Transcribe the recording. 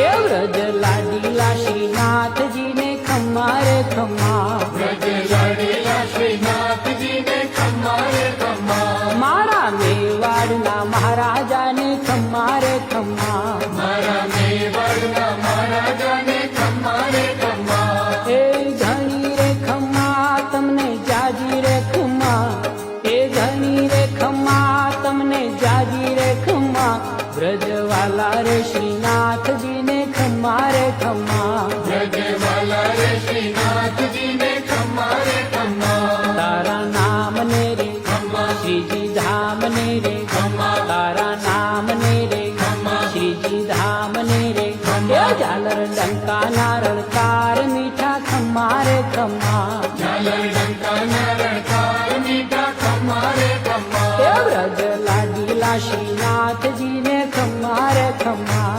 એ વ્રજ લાડીલા શ્રીનાથજીને ખમ્મા રે ખમ્મા, વ્રજ લાડેલા શ્રીનાથજીને ખમ્મા રે ખમ્મા, મારા મેવાડના મહારાજાને ખમ્મા રે ખમ્મા, મારા મેવાડના મહારાજાને ખમ્મા રે ખમ્મા, એ ધણી રે ખમ્મા તમને જાજી રે ખમ્મા, એ ધણી રે ખમ્મા તમને જાજી રે ખમ્મા, વ્રજવાલા રે શ્રીનાથજીને ખમ્મા રે ખમ્મા, વ્રજવાલા રે શ્રીનાથજીને ખમ્મા રે ખમ્મા, તારા નામ ને રે ખમ્મા, શ્રીજી ધામ ને રે ખમ્મા, તારા નામ ને રે ખમ્મા, શ્રીજી ધામ ને રે એ ઝાલર ડંકા ના રડતા